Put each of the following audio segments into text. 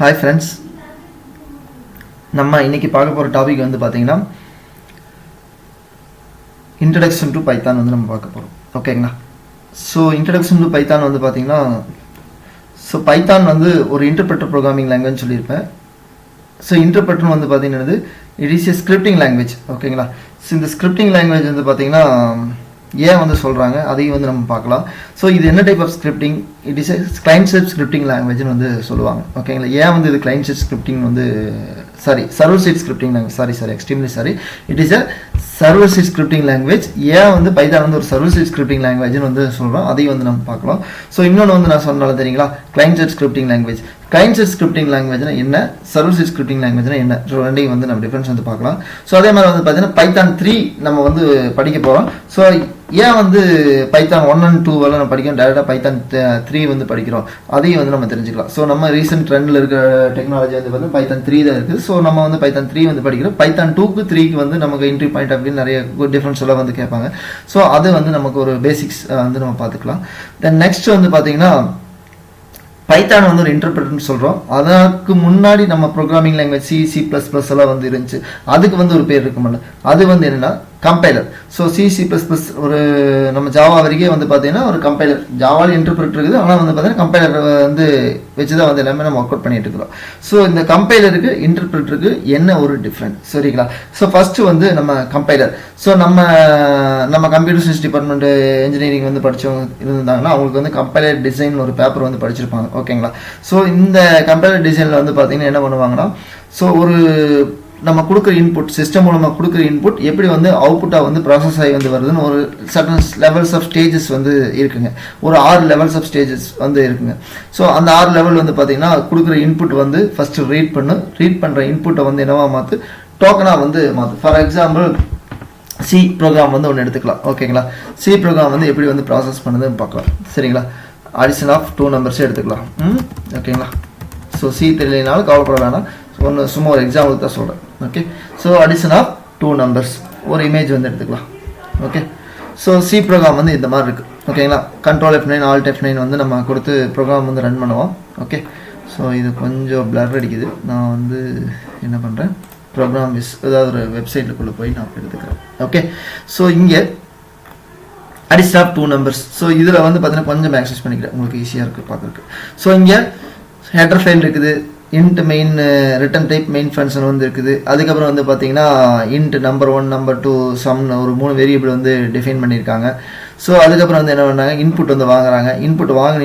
Hi friends, நம்ம இன்னைக்கு பார்க்க போற டாபிக் வந்து பாத்தீங்கன்னா introduction to Python வந்து நம்ம பார்க்க போறோம். ஓகேங்களா? So introduction to Python வந்து பாத்தீங்கன்னா Python வந்து ஒரு interpreter programming language சொல்லிருப்பேன். So interpreter வந்து பாத்தீங்கன்னா it is a scripting language. ஓகேங்களா? So இந்த scripting language வந்து பாத்தீங்கன்னா ஏன் வந்து சொல்றாங்க அதையும் வந்து நம்ம பார்க்கலாம். சோ இது என்ன type of scripting? It is client side scripting language னு வந்து சொல்லுவாங்க. ஓகேங்களா? ஏன் வந்து இது client side scripting வந்து server side scripting language extremely sorry, it is a server side scripting language. ஏன் வந்து பைதான் வந்து ஒரு server side scripting language னு வந்து சொல்றோம் அதையும் வந்து நம்ம பார்க்கலாம். சோ இன்னொன்னு வந்து நான் சொன்னால தெரியுங்களா, client side scripting language. client side scripting language னா என்ன, server side scripting language னா என்ன, ரெண்டையும் வந்து நம்ம டிஃபரன்ஸ் வந்து பார்க்கலாம். சோ அதே மாதிரி வந்து பாத்தீங்கன்னா Python 3 நம்ம வந்து படிக்க போறோம். சோ ஏன் வந்து Python 1 and 2 வரை நம்ம படிக்கிறோம், டைரக்டா Python 3 வந்து படிக்கிறோம் அதையும் வந்து நம்ம தெரிஞ்சுக்கலாம். சோ நம்ம ரீசன்ட் ட்ரெண்ட்ல இருக்க டெக்னாலஜி வந்து பார்த்தா Python 3 தான் இருக்கு. சோ நம்ம வந்து Python 3 வந்து படிக்கிறோம். Python 2 க்கு 3 க்கு வந்து நமக்கு என்ட்ரி பாயிண்ட் அப்படி நிறைய டிஃபரன்ஸ் எல்லாம் வந்து கேட்பாங்க. சோ அது வந்து நமக்கு ஒரு பேசிக்ஸ் வந்து நம்ம பார்த்துக்கலாம். தென் நெக்ஸ்ட் வந்து பாத்தீங்கன்னா பைத்தான் வந்து ஒரு இன்டர்பிரட்டர்னு சொல்றோம். அதுக்கு முன்னாடி நம்ம ப்ரோக்ராமிங் லாங்குவேஜ் C++ எல்லாம் வந்து இருந்துச்சு. அதுக்கு வந்து ஒரு பேர் இருக்கும்ல, அது வந்து என்னன்னா கம்பைலர். ஸோ C++ ஒரு நம்ம ஜாவா வரைக்கும் வந்து பார்த்தீங்கன்னா ஒரு கம்பைலர், ஜாவாவில் இன்டர்பிரட்டர் இருக்குது, ஆனால் வந்து பார்த்தீங்கன்னா கம்பைலர் வந்து வச்சு தான் வந்து எல்லாமே நம்ம ஒர்க் அவுட் பண்ணிட்டு இருக்கிறோம். ஸோ இந்த கம்பைலருக்கு இன்டர்பிரட்டருக்கு என்ன ஒரு டிஃப்ரெண்ட் சரிங்களா? ஸோ ஃபர்ஸ்ட் வந்து நம்ம கம்பைலர். ஸோ நம்ம கம்ப்யூட்டர் சயின்ஸ் டிபார்ட்மெண்ட் இன்ஜினியரிங் வந்து படித்தவங்க இருந்தாங்கன்னா அவங்களுக்கு வந்து கம்பைலர் டிசைன் ஒரு பேப்பர் வந்து படிச்சிருப்பாங்க. ஓகேங்களா? ஸோ இந்த கம்பைலர் டிசைனில் வந்து பார்த்தீங்கன்னா என்ன பண்ணுவாங்கன்னா, ஸோ ஒரு நம்ம கொடுக்குற இன்புட், சிஸ்டம் மூலமாக கொடுக்குற இன்புட் எப்படி வந்து அவுட்புட்டாக வந்து ப்ராசஸ் ஆகி வந்து வருதுன்னு ஒரு சர்டன் லெவல்ஸ் ஆஃப் ஸ்டேஜஸ் வந்து இருக்குங்க. ஒரு 6 லெவல்ஸ் ஆஃப் ஸ்டேஜஸ் வந்து இருக்குங்க. ஸோ அந்த 6 லெவல் வந்து பார்த்தீங்கன்னா கொடுக்குற இன்புட் வந்து ஃபஸ்ட்டு ரீட் பண்ணுற இன்புட்டை வந்து என்னவா மாற்று, டோக்கனாக வந்து மாற்று. ஃபார் எக்ஸாம்பிள் சி ப்ரோக்ராம் வந்து ஒன்று எடுத்துக்கலாம். ஓகேங்களா? சி ப்ரோக்ராம் வந்து எப்படி வந்து ப்ராசஸ் பண்ணுதுன்னு பார்க்கலாம். சரிங்களா? அடிஷன் ஆஃப் 2 நம்பர்ஸே எடுத்துக்கலாம். ஓகேங்களா? ஸோ சி தெரியலனாலும் கவலைப்பட வேணாம், ஒன்று சும்மா ஒரு எக்ஸாம்பிள் தான் சொல்கிறேன். Okay, so addition of 2 numbers ஒரு இமேஜ் வந்து எடுத்துக்கலாம். ஓகே, ஸோ சி ப்ரோக்ராம் வந்து இந்த மாதிரி இருக்குது. ஓகேங்களா? கண்ட்ரோல் F9 ஆல்ட் F9 வந்து நம்ம கொடுத்து ப்ரோக்ராம் வந்து ரன் பண்ணுவோம். ஓகே, ஸோ இது கொஞ்சம் பிளர் அடிக்குது. நான் வந்து என்ன பண்ணுறேன், ப்ரோக்ராம் ஏதாவது ஒரு வெப்சைட்டுக்குள்ளே போய் நான் எடுத்துக்கிறேன். ஓகே, ஸோ இங்கே அடிஷன் ஆஃப் 2 நம்பர்ஸ். ஸோ இதில் வந்து பார்த்தீங்கன்னா கொஞ்சம் ஆக்சஸ் பண்ணிக்கிறேன், உங்களுக்கு ஈஸியாக இருக்குது பார்க்குறதுக்கு. ஸோ இங்கே ஹெடர் ஃபைல் இருக்குது, int main return type main function வந்து இருக்குது. அதுக்கப்புறம் வந்து பார்த்தீங்கன்னா int நம்பர் 1 நம்பர் 2 சம்னு ஒரு 3 வேரியபிள் வந்து டிஃபைன் பண்ணியிருக்காங்க. ஸோ அதுக்கப்புறம் வந்து என்ன பண்ணுறாங்க, இன்புட் வந்து வாங்குறாங்க.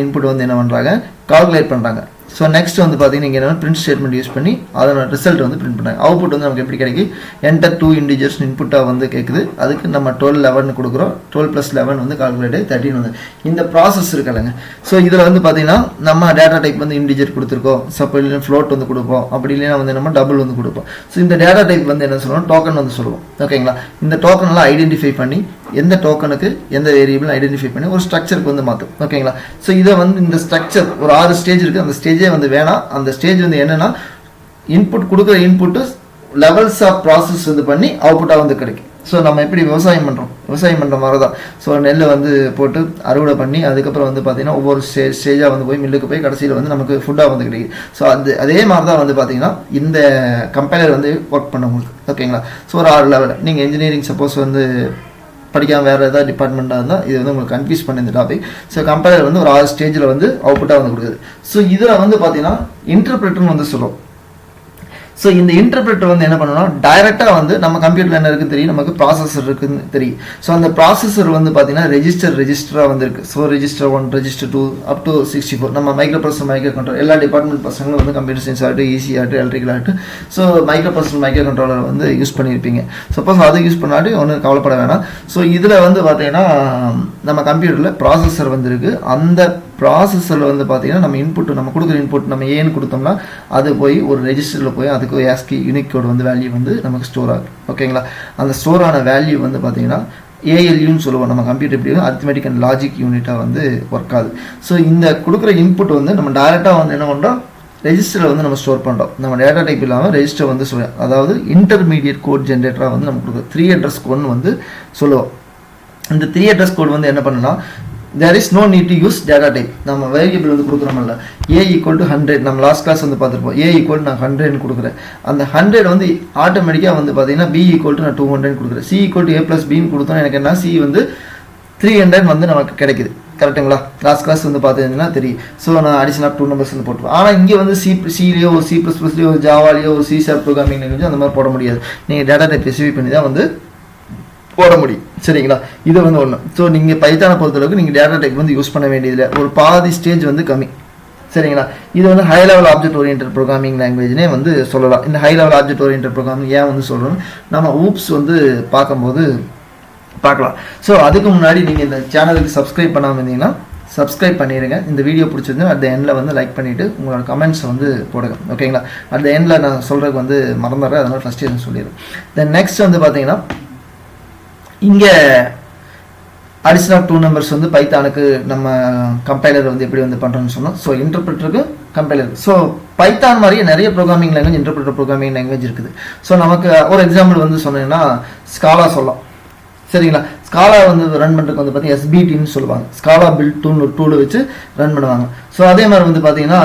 இன்புட் வந்து என்ன பண்ணுறாங்க, கால்குலேட் பண்ணுறாங்க. ஸோ நெக்ஸ்ட் வந்து பார்த்தீங்கன்னா இங்கே என்ன பிரிண்ட் ஸ்டேட்மெண்ட் யூஸ் பண்ணி அதோட ரிசல்ட் வந்து பிரிண்ட் பண்ணுறாங்க. அவுட்புட் வந்து நமக்கு எப்படி கிடைக்கும், என்டர் 2 இன்டிஜர்ஸ் இன்புட்டாக வந்து கேட்குது. அதுக்கு நம்ம 12 11 கொடுக்குறோம். 12 + 11 வந்து கால்குலேட் 13 வந்து இந்த ப்ராசஸ் இருக்குல்லங்க. ஸோ இதில் வந்து பார்த்தீங்கன்னா நம்ம டேட்டா டைப் வந்து இன்டிஜர் கொடுத்துருக்கோம், சப்போ இல்லைன்னா ஃப்ளோட் வந்து கொடுப்போம், அப்படி இல்லைன்னா வந்து நம்ம டபுள் வந்து கொடுப்போம். ஸோ இந்த டேட்டா டைப் வந்து என்ன சொல்லுவோம், டோக்கன் வந்து சொல்லுவோம். ஓகேங்களா? இந்த டோக்கனெல்லாம் ஐடென்டிஃபை பண்ணி எந்த டோக்கனுக்கு எந்த வேரியபிள் ஐடென்டிஃபை பண்ணி ஒரு ஸ்ட்ரக்சருக்கு வந்து மாற்றும். ஓகேங்களா? ஸோ இதை வந்து இந்த ஸ்ட்ரக்சர் ஒரு 6 ஸ்டேஜ் இருக்குது. அந்த ஸ்டேஜே வந்து வேணாம். அந்த ஸ்டேஜ் வந்து என்னன்னா இன்புட் கொடுக்குற இன்புட்டு லெவல்ஸ் ஆஃப் ப்ராசஸ் வந்து பண்ணி அவுட்புட்டாக வந்து கிடைக்கும். ஸோ நம்ம எப்படி விவசாயம் பண்ணுற மாதிரி தான். ஸோ நெல் வந்து போட்டு அறுவடை பண்ணி அதுக்கப்புறம் வந்து பார்த்தீங்கன்னா ஒவ்வொரு ஸ்டேஜாக வந்து போய் மில்லுக்கு போய் கடைசியில் வந்து நமக்கு ஃபுட்டாக வந்து கிடைக்குது. ஸோ அதே மாதிரி தான் வந்து பார்த்தீங்கன்னா இந்த கம்பைலர் வந்து ஒர்க் பண்ண உங்களுக்கு. ஓகேங்களா? ஸோ ஒரு 6 லெவல் நீங்கள் இன்ஜினியரிங் சப்போஸ் வந்து படிக்காம வேறு ஏதாவது டிபார்ட்மெண்ட்டாக இருந்தால் இது வந்து உங்களுக்கு கன்ஃபியூஸ் பண்ண இந்த டாபிக். ஸோ கம்பைலர் வந்து ஒரு 6 ஸ்டேஜில் வந்து அவுட்புட்டாக வந்து கொடுக்குது. ஸோ இதில் வந்து பார்த்தீங்கன்னா இன்டர்பிரட்டர்னு வந்து சொல்லுவோம். ஸோ இந்த இன்டர்பிரட்டர் வந்து என்ன பண்ணணும், டைரெக்டாக வந்து நம்ம கம்ப்யூட்டரில் என்ன இருக்குன்னு தெரியும், நமக்கு ப்ராசஸர் இருக்குன்னு தெரியும். ஸோ அந்த ப்ராசஸர் வந்து பார்த்தீங்கன்னா ரெஜிஸ்டராக வந்து இருக்குது. So register 1 register 2 up to 64 நம்ம மைக்ரோ கண்ட்ரோல் எல்லா டிபார்ட்மெண்ட் பசங்களும் வந்து கம்ப்யூட்டர் சயின்ஸ் ஆகட்டும், ஈஸி ஆகட்டும், எலக்ட்ரிக்கல் ஆகட்டும், ஸோ மைக்ரோ கண்ட்ரோலர் வந்து யூஸ் பண்ணியிருப்பீங்க. சப்போஸ் அதை யூஸ் பண்ணாட்டி ஒன்றும் கவலைப்பட வேணாம். ஸோ இதில் வந்து பார்த்தீங்கன்னா நம்ம கம்ப்யூட்டரில் ப்ராசஸர் வந்து இருக்குது. அந்த ப்ராசஸரில் வந்து பார்த்தீங்கன்னா நம்ம கொடுக்குற இன்புட் நம்ம ஏன்னு கொடுத்தோம்னா அது போய் ஒரு ரெஜிஸ்டரில் போய் அதுக்கு ASCII யூனிக் கோட் வந்து வேல்யூ வந்து நமக்கு ஸ்டோர் ஆகும். ஓகேங்களா? அந்த ஸ்டோர் ஆன வேல்யூ வந்து பார்த்தீங்கன்னா ALUன்னு சொல்லுவோம். நம்ம கம்ப்யூட்டர் எப்படி அரித்மெட்டிக் அண்ட் லாஜிக் யூனிட்டாக வந்து ஒர்க் ஆகுது. ஸோ இந்த கொடுக்குற இன்புட் வந்து நம்ம டைரெக்டாக வந்து என்ன பண்ணுறோம், ரெஜிஸ்டரில் வந்து நம்ம ஸ்டோர் பண்ணுறோம். நம்ம டேட்டா டைப் இல்லாமல் ரெஜிஸ்டர் வந்து சொல்லுவோம். அதாவது இன்டர்மீடியட் கோட் ஜென்ரேட்டராக வந்து நம்ம கொடுக்குறோம். 3 அட்ரஸ் கோட்னு வந்து சொல்லுவோம். இந்த 3 அட்ரஸ் கோட் வந்து என்ன பண்ணலாம், there is no need to use data type. நம்ம வேரியபிள் வந்து கொடுக்குறோம்ல a equal to 100 நம்ம லாஸ்ட் கிளாஸ் வந்து பார்த்துருப்போம். a equal to நான் 100 கொடுக்குறேன். அந்த 100 வந்து ஆட்டோமேட்டிக்காக வந்து பார்த்தீங்கன்னா b equal to நான் 200 கொடுக்குறேன். c equal to a plus b கொடுத்தோம் எனக்கு என்ன c வந்து 300 வந்து நமக்கு கிடைக்குது. கரெக்டுங்களா? லாஸ்ட் கிளாஸ் வந்து பார்த்தீங்கன்னா தெரியும். ஸோ நான் அடிஷனலாக 2 நம்பர்ஸ் வந்து போட்டுருவேன். ஆனால் இங்கே வந்து சிலேயோ சி ப்ளஸ் ப்ளஸ்லையோ ஜாவாலையோ சி ஷார்ப் ப்ரோக்ராமிங் லாங்குவேஜ் அந்த மாதிரி போட முடியாது. நீங்கள் டேட்டா டைப் ஸ்பெசிஃபை பண்ணி தான் வந்து போட முடியும். சரிங்களா? இது வந்து ஒன்று. ஸோ நீங்கள் பைத்தானை பொறுத்தளவுக்கு நீங்கள் டேட்டா டைப் வந்து யூஸ் பண்ண வேண்டியதில்லை. ஒரு பாதி ஸ்டேஜ் வந்து கம்மி. சரிங்களா? இது வந்து high level object orient programming லாங்குவேஜ்னே வந்து சொல்லலாம். இந்த high level object orient programming ஏன் வந்து சொல்கிறோம், நம்ம ஊப்ஸ் வந்து பார்க்கும்போது பார்க்கலாம். ஸோ அதுக்கு முன்னாடி நீங்கள் இந்த சேனலுக்கு சப்ஸ்கிரைப் பண்ணாமல் இருந்தீங்கன்னா சப்ஸ்கிரைப் பண்ணிடுங்க. இந்த வீடியோ பிடிச்சிருந்து அட் த எண்டில் வந்து லைக் பண்ணிவிட்டு உங்களோட கமெண்ட்ஸ் வந்து போடுங்க. ஓகேங்களா? அட் த எண்டில் நான் சொல்கிறதுக்கு வந்து மறந்துடுறேன், அதனால் ஃபஸ்ட்டு எதுவும் சொல்லிடுறேன். தென் நெக்ஸ்ட் வந்து பார்த்தீங்கன்னா இங்கே அடிஷனல் 2 நம்பர்ஸ் வந்து பைத்தானுக்கு நம்ம கம்பைலர் வந்து எப்படி வந்து பண்ணுறோன்னு சொன்னோம். ஸோ இன்டர்பிரட்டருக்கு கம்பைலர். ஸோ பைத்தான் மாதிரியே நிறைய programming language interpreter programming language இருக்குது. ஸோ நமக்கு ஒரு எக்ஸாம்பிள் வந்து சொன்னீங்கன்னா ஸ்காலா சொல்லலாம். சரிங்களா? ஸ்காலா வந்து ரன் பண்ணுறதுக்கு வந்து பார்த்தீங்கன்னா SBTன்னு சொல்லுவாங்க. ஸ்காலா பில்ட் டூல் ஒரு டூலை வச்சு ரன் பண்ணுவாங்க. ஸோ அதே மாதிரி வந்து பார்த்தீங்கன்னா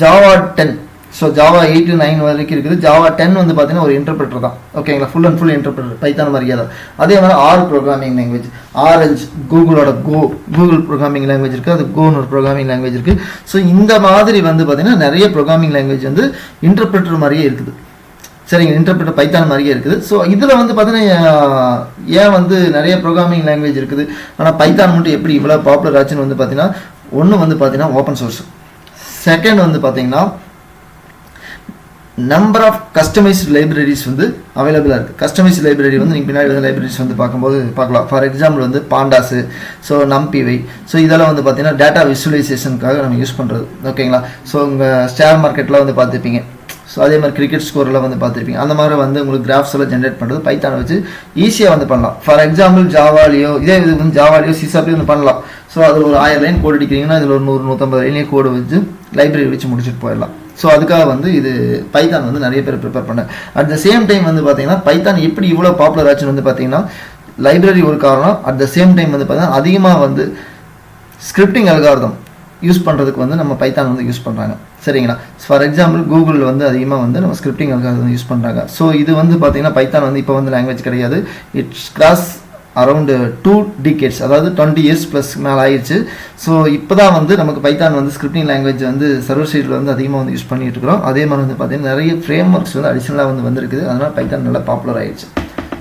ஜாவா 10. ஸோ ஜாவா 8 to 9 வரைக்கும் இருக்குது. ஜாவா 10 வந்து பார்த்தீங்கன்னா ஒரு இன்டர்பிரட்டர் தான். ஓகேங்களா? Full and full interpreter Python மாதிரியே தான். அதே மாதிரி ஆர் ப்ரோக்ராமிங் லாங்குவேஜ், ஆரஞ்ச், கூகுளோட கூகுள் ப்ரோக்ராமிங் லாங்குவேஜ் இருக்குது. அது கோன்னு ஒரு ப்ரோக்ராமிங் லாங்குவேஜ் இருக்குது. ஸோ இந்த மாதிரி வந்து பார்த்தீங்கன்னா நிறைய ப்ரோக்ராமிங் லாங்குவேஜ் வந்து இன்டர்பிரட்டர் மாதிரியே இருக்குது. சரிங்க, இன்டர்பிரட்டர் பைத்தான் மாதிரியே இருக்குது. ஸோ இதில் வந்து பார்த்தீங்கன்னா ஏன் வந்து நிறைய ப்ரோக்ராமிங் லாங்குவேஜ் இருக்குது, ஆனால் பைத்தான் மட்டும் எப்படி இவ்வளோ பாப்புலர் ஆச்சுன்னு வந்து பார்த்தீங்கன்னா ஒன்று வந்து பார்த்தீங்கன்னா ஓப்பன் சோர்ஸ். செகண்ட் வந்து பார்த்தீங்கன்னா நம்பர் ஆஃப் கஸ்டமைஸ்டு லைப்ரரிஸ் வந்து அவைலபிளாக இருக்குது. கஸ்டமைஸ்டு லைப்ரரி வந்து நீங்கள் பின்னாடி வந்து லைப்ரரிஸ் வந்து பார்க்கும்போது பார்க்கலாம். ஃபார் எக்ஸாம்பிள் வந்து பாண்டாஸு, ஸோ நம்பிவை, ஸோ இதெல்லாம் வந்து பார்த்தீங்கன்னா டேட்டா விசுவலைசேஷனுக்காக நம்ம யூஸ் பண்ணுறது. ஓகேங்களா? ஸோ உங்கள் ஷேர் மார்க்கெட்டில் வந்து பார்த்துருப்பீங்க. ஸோ அதே மாதிரி கிரிக்கெட் ஸ்கோரெலாம் வந்து பார்த்துருப்பீங்க. அந்த மாதிரி வந்து உங்களுக்கு கிராஃப்ஸ் எல்லாம் ஜென்ரேட் பண்ணுறது பைத்தானை வச்சு ஈஸியாக வந்து பண்ணலாம். ஃபார் எக்ஸாம்பிள் ஜாவாலியோ இதே இது வந்து ஜாவாலியோ சிசாப்லேயோ வந்து பண்ணலாம். ஸோ அதில் ஒரு 1000 லைன் கோடு அடிக்கிறீங்கன்னா இதில் ஒரு 100-150 லைன்லேயே கோடு வச்சு லைப்ரரி வச்சு முடிச்சுட்டு போயிடலாம். ஸோ அதுக்காக வந்து இது பைத்தான் வந்து நிறைய பேர் ப்ரிப்பேர் பண்ணேன். அட் த சேம் டைம் வந்து பார்த்தீங்கன்னா பைத்தான் எப்படி இவ்வளோ பாப்புலர் ஆச்சுன்னு வந்து பார்த்தீங்கன்னா லைப்ரரி ஒரு காரணம். அட் த சேம் டைம் வந்து பார்த்தீங்கன்னா அதிகமாக வந்து ஸ்கிரிப்டிங் அல்காரிதம் யூஸ் பண்ணுறதுக்கு வந்து நம்ம பைத்தான் வந்து யூஸ் பண்ணுறாங்க. சரிங்களா? ஃபார் எக்ஸாம்பிள் கூகுளில் வந்து அதிகமாக வந்து நம்ம ஸ்கிரிப்டிங் அல்காரிதம் யூஸ் பண்ணுறாங்க. ஸோ இது வந்து பார்த்தீங்கன்னா பைத்தான் வந்து இப்போ வந்து லாங்குவேஜ் கிடையாது. இட்ஸ் கிராஸ் அரௌண்ட் 2 decades, அதாவது 20 years ப்ளஸ் மேலே ஆயிடுச்சு. ஸோ இப்போ தான் வந்து நமக்கு பைத்தான் வந்து ஸ்கிரிப்டிங் லாங்குவேஜ் வந்து சர்வர் சைடில் வந்து அதிகமாக வந்து யூஸ் பண்ணிட்டு இருக்கிறோம். அதே மாதிரி வந்து பார்த்தீங்கன்னா நிறைய ஃப்ரேம் ஒர்க்ஸ் வந்து அடிஷனலாக வந்து வந்திருக்குது. அதனால் பைத்தான் நல்லா பாப்புலர் ஆயிடுச்சு.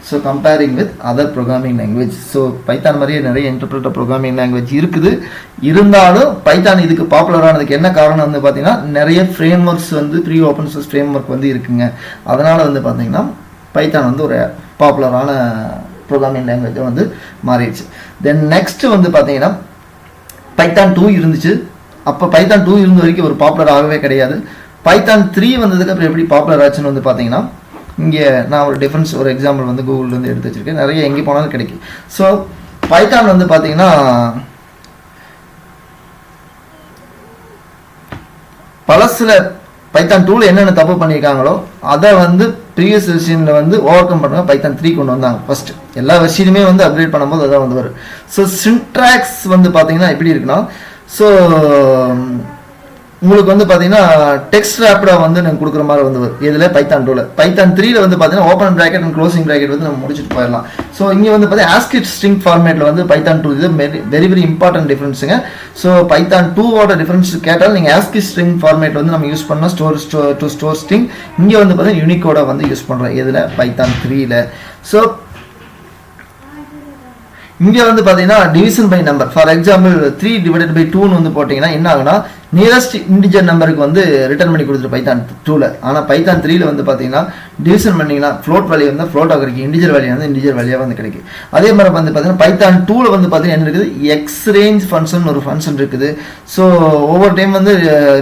So comparing with other programming language. So Python மாதிரியே நிறைய இன்டர்பிரட்டர் ப்ரோக்ராமிங் லாங்குவேஜ் இருக்குது. இருந்தாலும் பைத்தான் இதுக்கு பாப்புலரானதுக்கு என்ன காரணம் வந்து பார்த்தீங்கன்னா நிறைய ஃப்ரேம் ஒர்க்ஸ் வந்து free open source framework வந்து இருக்குங்க. அதனால் வந்து பார்த்தீங்கன்னா பைத்தான் வந்து ஒரு பாப்புலரான ப்ரோக்ராமிங் லாங்குவேஜை வந்து மாறிடுச்சு. தென் நெக்ஸ்ட் வந்து பார்த்தீங்கன்னா பைத்தான் 2 இருந்துச்சு. அப்போ பைத்தான் 2 இருந்த வரைக்கும் ஒரு பாப்புலர் ஆகவே கிடையாது. பைத்தான் 3 வந்ததுக்கு அப்புறம் எப்படி பாப்புலர் ஆச்சுன்னு வந்து பார்த்தீங்கன்னா இங்கே நான் ஒரு டிஃபரன்ஸ் ஒரு எக்ஸாம்பிள் வந்து கூகுள்லேருந்து எடுத்து வச்சுருக்கேன். நிறைய எங்கே போனாலும் கிடைக்கும். ஸோ பைத்தான் வந்து பார்த்தீங்கன்னா பழசில் பைத்தான் 2ல் என்னென்ன தப்பு பண்ணியிருக்காங்களோ அதை வந்து ப்ரீவியஸ் வெர்ஷனில் வந்து ஓவர் கம் பண்ணுங்க பைத்தான் 3 கொண்டு வந்தாங்க. ஃபர்ஸ்ட் எல்லா வெர்ஷனுமே வந்து அப்டேட் பண்ணும்போது அதான் வந்து வரும். ஸோ சின்ட்ராக்ஸ் வந்து பார்த்தீங்கன்னா எப்படி இருக்குன்னா, ஸோ உங்களுக்கு வந்து பார்த்தீங்கன்னா டெக்ஸ்ட் ரேப்பிடாக வந்து நான் கொடுக்குற மாதிரி வந்து வரும். இதில் பைத்தான் 2ல். பைத்தான் 3ல் வந்து பார்த்தீங்கன்னா open bracket and closing bracket வந்து நம்ம முடிச்சுட்டு போயிடலாம். ஸோ இங்கே வந்து பார்த்தீங்கன்னா ஆஸ்கிட் ஸ்ட்ரிங் ஃபார்மேட்டில் வந்து பைத்தான் 2 இது வெரி வெரி இம்பார்ட்டன்ட் டிஃப்ரென்ஸுங்க. ஸோ பைத்தான் 2ஓட டிஃப்ரென்ஸ் கேட்டால் நீங்கள் ஆஸ்கிட் ஸ்ட்ரிங் ஃபார்மேட் வந்து நம்ம யூஸ் பண்ணால் ஸ்டோர் ஸ்ட்ரிங். இங்கே வந்து பார்த்தீங்கன்னா யூனிகோட வந்து யூஸ் பண்ணுறோம். இதில் பைத்தான் 3ல். ஸோ இங்கே வந்து பார்த்தீங்கன்னா division by number. For example 3 divided by 2 வந்து போட்டிங்கன்னா என்ன ஆகுனா நியரஸ்ட் இன்டிஜர் நம்பருக்கு வந்து ரிட்டர்ன் பண்ணி கொடுத்துரு பைத்தான் 2ல். ஆனால் பைத்தான் 3ல் வந்து பார்த்தீங்கன்னா டிவிஷன் பண்ணிங்கன்னா ஃப்ளோட் வேல்யூ வந்து ஃப்ளோட்டாக கிடைக்கும், இன்டிஜர் வேல்யூ வந்து இன்டிஜர் வேல்யூவாக வந்து கிடைக்கும். அதே மாதிரி வந்து பார்த்தீங்கன்னா பைத்தான் 2ல் வந்து பார்த்தீங்கன்னா என்ன இருக்குது, எக்ஸ் ரேஞ்ச் ஃபங்க்ஷன் ஒரு ஃபங்க்ஷன் இருக்குது. ஸோ ஒவ்வொரு டைம் வந்து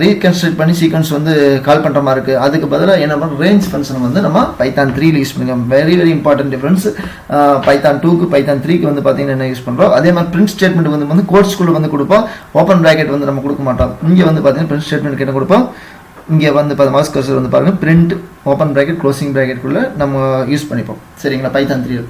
ரீகன்ஸ்ட்ரக்ட் பண்ணி சீக்வன்ஸ் வந்து கால் பண்ணுற மாதிரி இருக்குது. அதுக்கு பதிலாக என்ன பண்ணுறோம், ரேஞ்ச் ஃபங்க்ஷன் வந்து நம்ம பைத்தான் 3ல் யூஸ் பண்ணிக்கலாம். Very very important difference Python 2க்கு பைத்தான் 3க்கு வந்து பார்த்தீங்கன்னா என்ன யூஸ் பண்ணுறோம். அதே மாதிரி பிரிண்ட் ஸ்டேட்மெண்ட் வந்து கோட் ஸ்கூலில் வந்து கொடுப்போம். ஓப்பன் ப்ராக்கெட் வந்து நம்ம கொடுக்க மாட்டோம். இங்கே வந்து பார்த்தீங்கன்னா பிரிண்ட் ஸ்டேட்மெண்ட் என்ன கொடுப்போம், இங்கே வந்து மவுஸ் கர்சர் வந்து பாருங்கள் பிரிண்ட் ஓப்பன் ப்ராக்கெட் க்ளோசிங் ப்ராக்கெட்டுக்குள்ளே நம்ம யூஸ் பண்ணிப்போம் சரிங்களா பைத்தான் 3.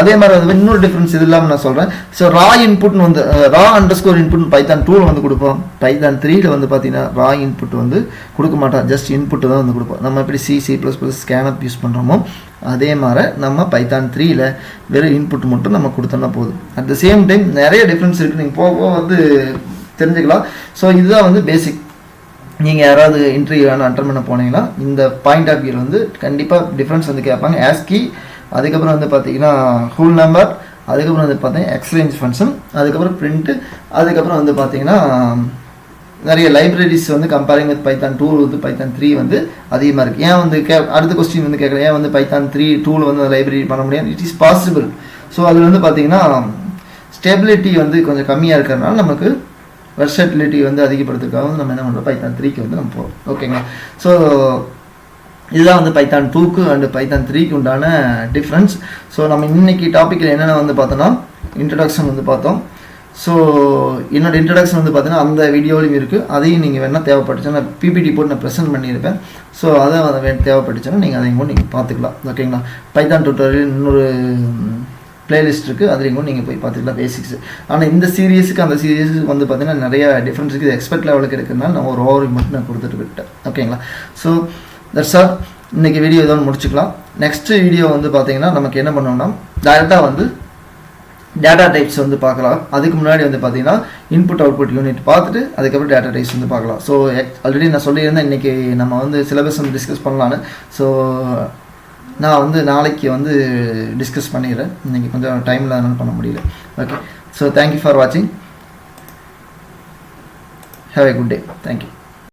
அதே மாதிரி வந்து இன்னொரு டிஃப்ரென்ஸ் இது இல்லாமல் நான் சொல்கிறேன். ஸோ ரா இன்புட்னு வந்து ரா_underscore இன்புட் பைத்தான் 2 வந்து கொடுப்போம். பைத்தான் 3 வந்து பார்த்தீங்கன்னா ரா இன்புட் வந்து கொடுக்க மாட்டோம், ஜஸ்ட் இன்புட்டு தான் வந்து கொடுப்போம். நம்ம எப்படி C++ ஸ்கேனப் யூஸ் பண்ணுறோமோ அதே மாதிரி நம்ம பைத்தான் 3 வெறும் இன்புட் மட்டும் நம்ம கொடுத்தோம்னா போதும். அட் த சேம் டைம் நிறைய டிஃப்ரென்ஸ் இருக்குது, நீங்கள் போக வந்து தெரிஞ்சுக்கலாம். ஸோ இதுதான் வந்து பேசிக். நீங்கள் யாராவது இன்டர்வியூ வேணும் அட்டன் பண்ண போனீங்கன்னா இந்த பாயிண்ட் ஆஃப் வியூ வந்து கண்டிப்பாக டிஃப்ரென்ஸ் வந்து கேட்பாங்க. ஆஸ்கி, அதுக்கப்புறம் வந்து பார்த்தீங்கன்னா ஹோல் நம்பர், அதுக்கப்புறம் வந்து பார்த்தீங்கன்னா எக்ஸ்சேஞ்ச் ஃபங்க்ஷன், அதுக்கப்புறம் பிரிண்ட்டு, அதுக்கப்புறம் வந்து பார்த்தீங்கன்னா நிறைய லைப்ரரிஸ் வந்து கம்பேரிங் வித் பைத்தான் 2 வந்து பைத்தான் 3 வந்து அதிகமாக இருக்குது. ஏன் வந்து அடுத்த கொஸ்டின் வந்து கேட்குறேன், ஏன் வந்து பைத்தான் 3 2 வந்து லைப்ரரி பண்ண முடியாது? It is possible. ஸோ அதில் வந்து பார்த்தீங்கன்னா ஸ்டெபிலிட்டி வந்து கொஞ்சம் கம்மியாக இருக்கிறதுனால நமக்கு வெர்சட்டிலிட்டி வந்து அதிகப்படுத்துறதுக்காக வந்து நம்ம என்ன பண்ணுறோம் பைத்தான் 3க்கு வந்து நம்ம போகிறோம் ஓகேங்களா. ஸோ இதுதான் வந்து பைத்தான் 2க்கு அண்ட் பைத்தான் 3க்கு உண்டான டிஃப்ரென்ஸ். ஸோ நம்ம இன்னைக்கு டாப்பிக்கில் என்னென்ன வந்து பார்த்தோன்னா இன்ட்ரடக்ஷன் வந்து பார்த்தோம். ஸோ என்னோட இன்ட்ரடக்ஷன் வந்து பார்த்தீங்கன்னா அந்த வீடியோலையும் இருக்குது, அதையும் நீங்கள் வேணால் தேவைப்பட்டுச்சுன்னா பிபிடி போட்டு நான் ப்ரெசென்ட் பண்ணியிருப்பேன். ஸோ அதை தேவைப்பட்டுச்சுன்னா நீங்கள் அதையும் கூட நீங்கள் பார்த்துக்கலாம் ஓகேங்களா. பைத்தான் டியூட்டோரியல் இன்னொரு பிளேலிஸ்ட் இருக்குது, அதுலேயும் கூட நீங்கள் போய் பார்த்துக்கலாம் பேசிக்ஸ். ஆனால் இந்த சீரீஸுக்கு அந்த சீரீஸுக்கு வந்து பார்த்தீங்கன்னா நிறைய டிஃப்ரென்ஸ் இருக்குது. எக்ஸ்பர்ட் லெவலுக்கு இருக்கிறதுனால நான் ஒரு ஓவர் மட்டும் நான் கொடுத்துட்டு விட்டேன் ஓகேங்களா. So that's all. இன்றைக்கி வீடியோ இதோடு முடிச்சுக்கலாம். நெக்ஸ்ட்டு வீடியோ வந்து பார்த்தீங்கன்னா நமக்கு என்ன பண்ணோம்னா டேரெக்டாக வந்து டேட்டா டைப்ஸ் வந்து பார்க்கலாம். அதுக்கு முன்னாடி வந்து பார்த்தீங்கன்னா இன்புட் அவுட்புட் யூனிட் பார்த்துட்டு அதுக்கப்புறம் டேட்டா டைப்ஸ் வந்து பார்க்கலாம். ஸோ ஆல்ரெடி நான் சொல்லியிருந்தேன் இன்றைக்கி நம்ம வந்து சிலபஸ் வந்து டிஸ்கஸ் பண்ணலான்னு. ஸோ நான் வந்து நாளைக்கு வந்து டிஸ்கஸ் பண்ணிடுறேன், இன்றைக்கி கொஞ்சம் டைமில் அதனால் பண்ண முடியல. ஓகே, ஸோ தேங்க்யூ ஃபார் வாட்சிங். Have a good day. Thank you.